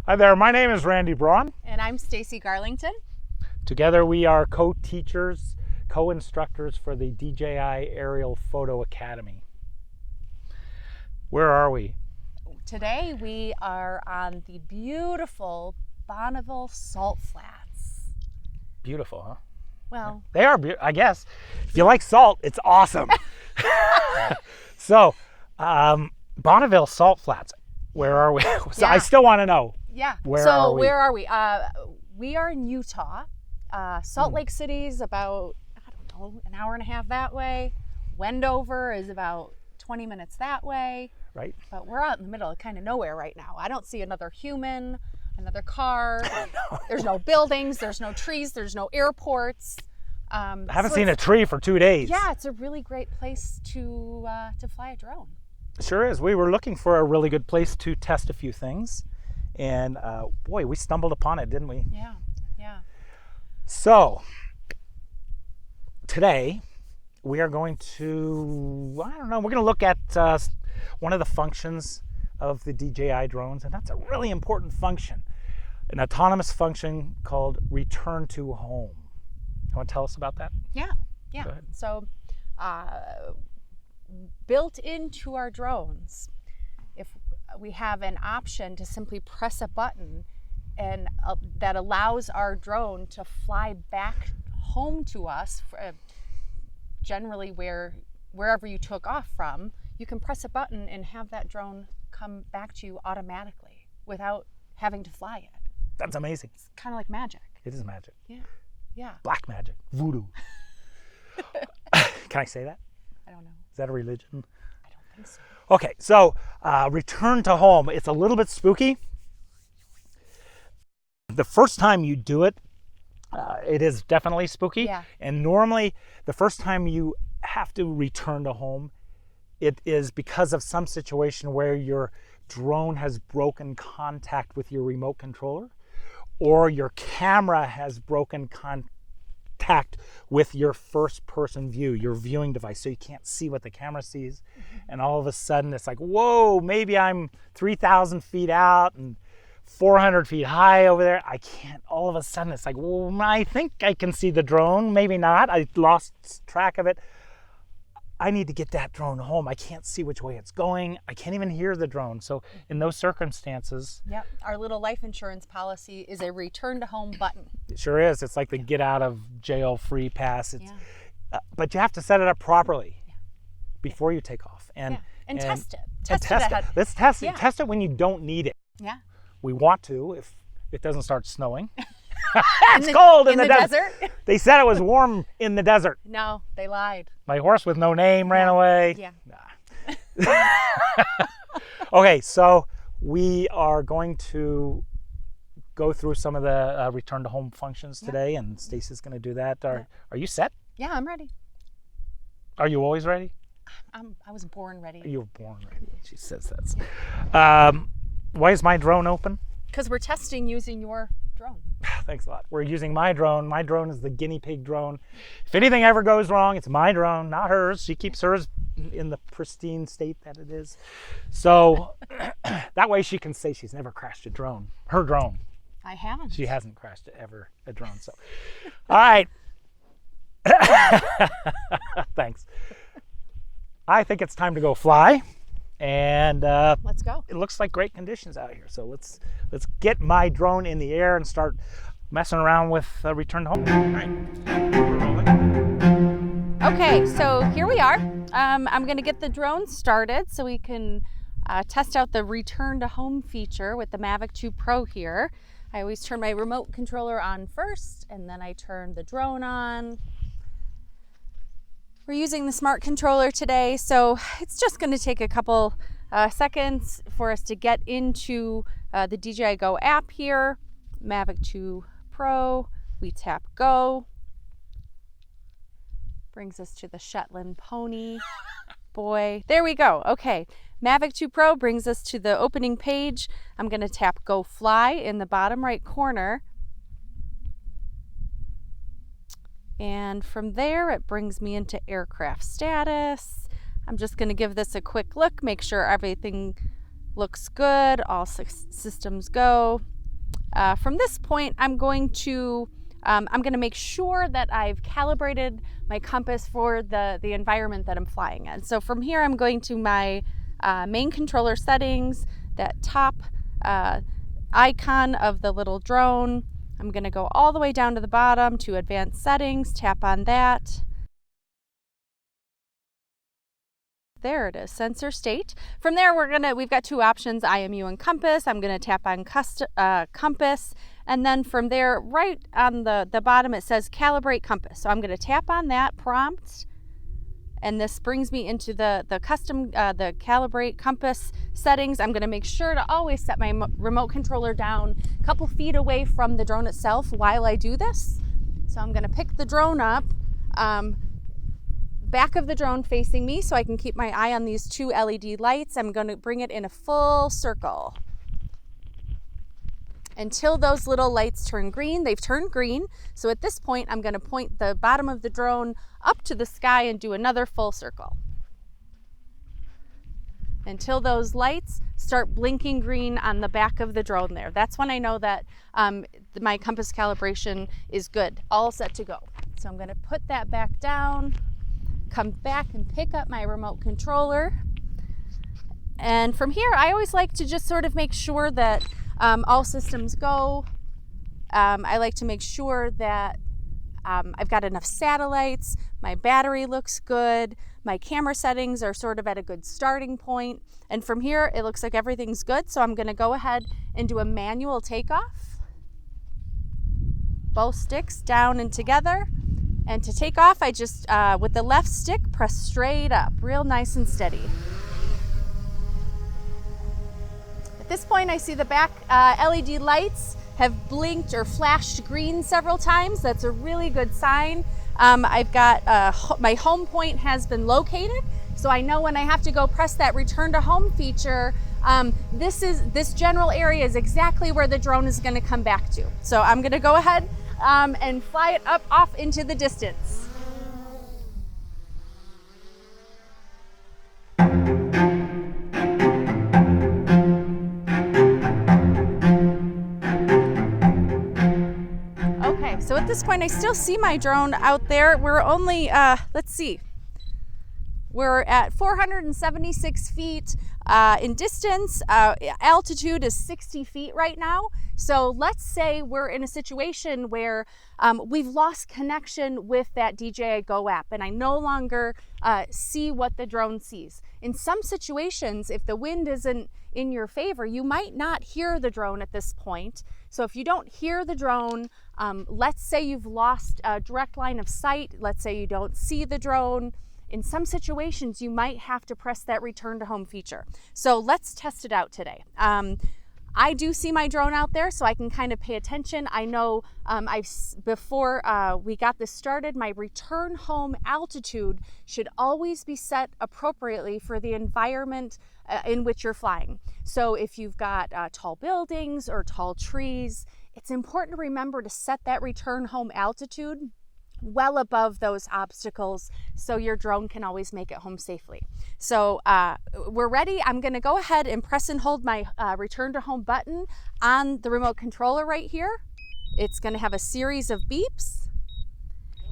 Hi there, my name is Randy Braun. And I'm Stacy Garlington. Together we are co-teachers, co-instructors for the DJI Aerial Photo Academy. Where are we? Today we are on the beautiful Bonneville Salt Flats. Beautiful, huh? Well, they are, I guess. If you like salt, it's awesome. So, Bonneville Salt Flats, where are we? So I still want to know. Yeah. Where are we? Where are we? We are in Utah. Salt Lake City's about, I don't know, an hour and a half that way. Wendover is about 20 minutes that way. Right. But we're out in the middle of kind of nowhere right now. I don't see another human, another car. No. There's no buildings, there's no trees, there's no airports. I haven't seen a tree for 2 days. Yeah, it's a really great place to fly a drone. Sure is. We were looking for a really good place to test a few things. And boy, we stumbled upon it, didn't we? Yeah, yeah. So, today we are going to, we're going to look at one of the functions of the DJI drones, and that's a really important function, an autonomous function called return to home. You want to tell us about that? Yeah, yeah. Go ahead. So, built into our drones, if we have an option to simply press a button and that allows our drone to fly back home to us, generally wherever you took off from, you can press a button and have that drone come back to you automatically without having to fly it. That's amazing. It's kind of like magic. It is magic. Yeah, yeah. Black magic, voodoo. Can I say that? I don't know. Is that a religion? I don't think so. Okay, so return to home. It's a little bit spooky. The first time you do it, it is definitely spooky. Yeah. And normally, the first time you have to return to home, it is because of some situation where your drone has broken contact with your remote controller, or your camera has broken contact with your first person view, your viewing device, so you can't see what the camera sees. And all of a sudden it's like, whoa, maybe I'm 3,000 feet out and 400 feet high over there. I can't, all of a sudden it's like, well, I think I can see the drone, maybe not. I lost track of it. I need to get that drone home. I can't see which way it's going. I can't even hear the drone. So in those circumstances, Yep, our little life insurance policy is a return to home button. it sure is. It's like the get out of jail free pass. It's, but you have to set it up properly before you take off. And test it. Test it ahead. Let's test it. Test it when you don't need it. Yeah. We want to if it doesn't start snowing. It's cold in the desert. They said it was warm in the desert. No, they lied. My horse with no name ran away. Yeah. Nah. Okay, so we are going to go through some of the return to home functions today, and Stacy's going to do that. Are you set? Yeah, I'm ready. Are you always ready? I was born ready. You were born ready. She says that. Why is my drone open? Because we're testing using your drone. Thanks a lot. We're using my drone. My drone is the guinea pig drone. If anything ever goes wrong, it's my drone, not hers. She keeps hers in the pristine state that it is. So that way she can say she's never crashed a drone. Her drone. I haven't. She hasn't crashed ever a drone. So, all right. Thanks. I think it's time to go fly. And let's go. It looks like great conditions out here, so let's get my drone in the air and start messing around with return home. All right, we're rolling. Okay, so here we are. I'm going to get the drone started so we can test out the return to home feature with the Mavic 2 Pro here. I always turn my remote controller on first, and then I turn the drone on. We're using the smart controller today, so it's just going to take a couple seconds for us to get into the DJI Go app here. Mavic 2 Pro, we tap Go. Brings us to the Shetland pony. Boy, there we go. Okay, Mavic 2 Pro brings us to the opening page. I'm going to tap Go Fly in the bottom right corner. And from there, it brings me into aircraft status. I'm just going to give this a quick look, make sure everything looks good, all systems go. from this point, I'm going to make sure that I've calibrated my compass for the environment that I'm flying in. So from here, I'm going to my main controller settings, that top icon of the little drone. I'm going to go all the way down to the bottom to advanced settings, tap on that. There it is, sensor state. From there, we've got two options, IMU and compass. I'm going to tap on compass, and then from there, right on the bottom, it says calibrate compass. So I'm going to tap on that prompt, and this brings me into the custom, the calibrate compass settings. I'm going to make sure to always set my remote controller down a couple feet away from the drone itself while I do this. So I'm going to pick the drone up, back of the drone facing me, so I can keep my eye on these two LED lights. I'm going to bring it in a full circle until those little lights turn green. They've turned green. So at this point, I'm going to point the bottom of the drone up to the sky and do another full circle until those lights start blinking green on the back of the drone there. That's when I know that my compass calibration is good, all set to go. So I'm going to put that back down, come back and pick up my remote controller. And from here, I always like to just sort of make sure that all systems go. I like to make sure that I've got enough satellites, my battery looks good, my camera settings are sort of at a good starting point. And from here, it looks like everything's good. So I'm going to go ahead and do a manual takeoff. Both sticks down and together. And to take off, I just, with the left stick, press straight up, real nice and steady. At this point, I see the back LED lights have blinked or flashed green several times. That's a really good sign. I've got, my home point has been located, so I know when I have to go press that return to home feature, this general area is exactly where the drone is gonna come back to. So I'm gonna go ahead and fly it up off into the distance. Okay, so at this point I still see my drone out there. We're only, let's see, we're at 476 feet in distance. Altitude is 60 feet right now. So let's say we're in a situation where we've lost connection with that DJI Go app and I no longer see what the drone sees. In some situations, if the wind isn't in your favor, you might not hear the drone at this point. So if you don't hear the drone, let's say you've lost a direct line of sight, let's say you don't see the drone, in some situations, you might have to press that return to home feature. So let's test it out today. I do see my drone out there, so I can kind of pay attention. I know before we got this started, my return home altitude should always be set appropriately for the environment in which you're flying. So if you've got tall buildings or tall trees, it's important to remember to set that return home altitude well above those obstacles so your drone can always make it home safely. So we're ready. I'm going to go ahead and press and hold my return to home button on the remote controller right here. It's going to have a series of beeps.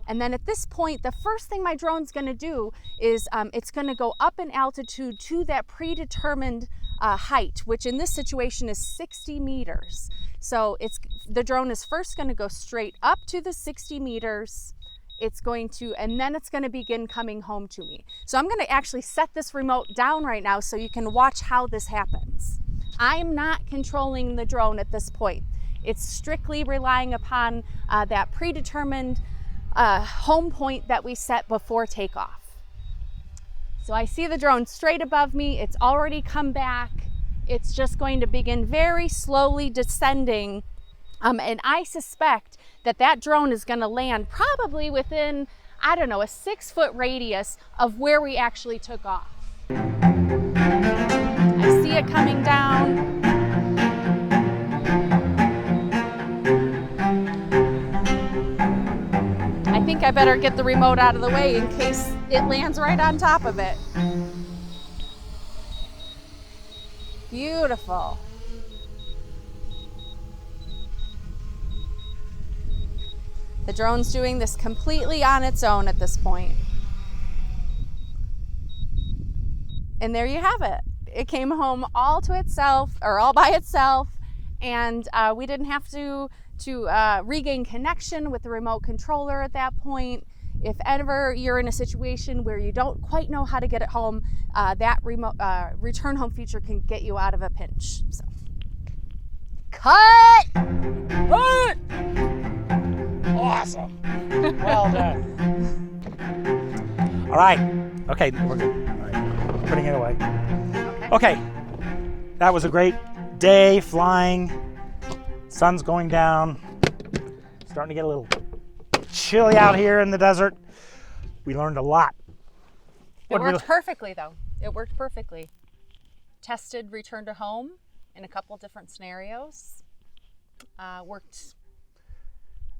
And then at this point, the first thing my drone's going to do is it's going to go up in altitude to that predetermined height, which in this situation is 60 meters. So the drone is first going to go straight up to the 60 meters. It's going to, and then it's going to begin coming home to me. So I'm going to actually set this remote down right now so you can watch how this happens. I'm not controlling the drone at this point. It's strictly relying upon that predetermined home point that we set before takeoff. So I see the drone straight above me. It's already come back. It's just going to begin very slowly descending. And I suspect that drone is going to land probably within, I don't know, a 6-foot radius of where we actually took off. I see it coming down. I think I better get the remote out of the way in case it lands right on top of it. Beautiful. The drone's doing this completely on its own at this point. And there you have it. It came home all to itself, or all by itself, and we didn't have to regain connection with the remote controller at that point. If ever you're in a situation where you don't quite know how to get it home, that remote return home feature can get you out of a pinch. So, cut! Cut! Awesome. Well done. All right. Okay, we're good. All right. Putting it away. Okay. That was a great day flying. Sun's going down. Starting to get a little chilly out here in the desert. We learned a lot. It worked perfectly, though. It worked perfectly. Tested return to home in a couple different scenarios. Worked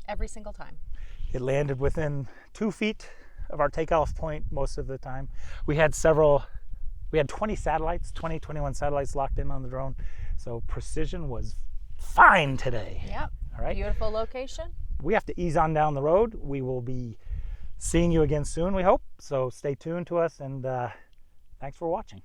every single time. It landed within 2 feet of our takeoff point most of the time. We had 20 satellites, 21 satellites locked in on the drone. So precision was fine today. Yep. All right. Beautiful location. We have to ease on down the road. We will be seeing you again soon, we hope. So stay tuned to us, and thanks for watching.